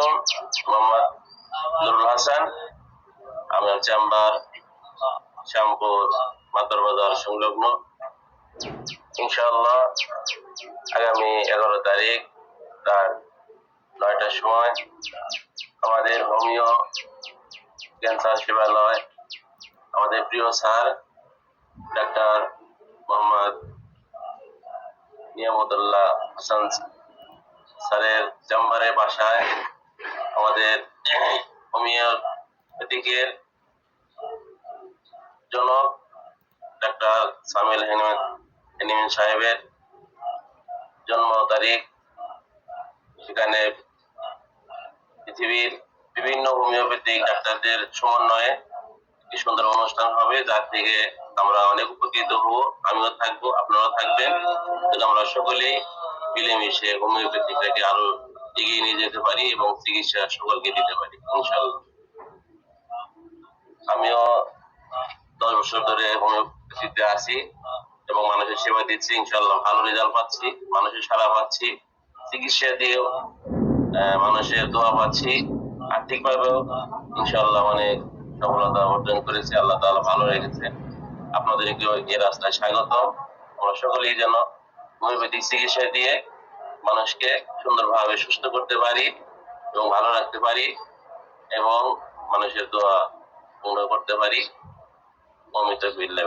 আলাইকুম। মোহাম্মদ নুরুল হাসান। আমার চেম্বার শ্যামপুর মাতর বাজার সংলগ্ন। ইনশাআল্লাহ আগামী 11 তারিখ রাত 9টার সময় আমাদের হোমিও ক্যান্সার সেবালয় আমাদের প্রিয় স্যার ডাক্তার মোহাম্মদ নিয়ামতুল্লাহ হাসান স্যারের চেম্বারে বাসায় আমাদের হোমিওপ্যাথিকের জনক ডাক্তার সামিল হেনিমিন সাহেবের জন্ম তারিখ। সেখানে পৃথিবীর বিভিন্ন হোমিওপ্যাথিক ডাক্তারদের সমন্বয়ে একটি সুন্দর অনুষ্ঠান হবে, যার থেকে আমরা অনেক উপকৃত হব। আমিও থাকবো, আপনারাও থাকবেন, আমরা সকলেই মিলেমিশে হোমিওপ্যাথিটাকে আরো এগিয়ে নিয়ে যেতে পারি এবং চিকিৎসা সকলকে দিতে পারি ইনশাআল্লাহ। আমিও 10 বছর ধরে হোমিওপ্যাথিতে আছি এবং মানুষের সেবা দিচ্ছি। ইনশাআল্লাহ ভালো রেজাল্ট পাচ্ছি, মানুষের সাড়া পাচ্ছি, চিকিৎসা দিয়েও মানুষের দোয়া পাচ্ছি, আর্থিকভাবেও ইনশাআল্লাহ অনেক সফলতা অর্জন করেছি। আল্লাহ তাআলা ভালো রেখেছে। আপনাদেরকেও এই রাস্তায় স্বাগত। আমরা সকলেই যেন হোমিওপ্যাথিক চিকিৎসা দিয়ে মানুষকে সুন্দরভাবে সুস্থ করতে পারি এবং ভালো রাখতে পারি এবং মানুষের দোয়া পূর্ণ করতে পারি। অমিত বিল্লাহ।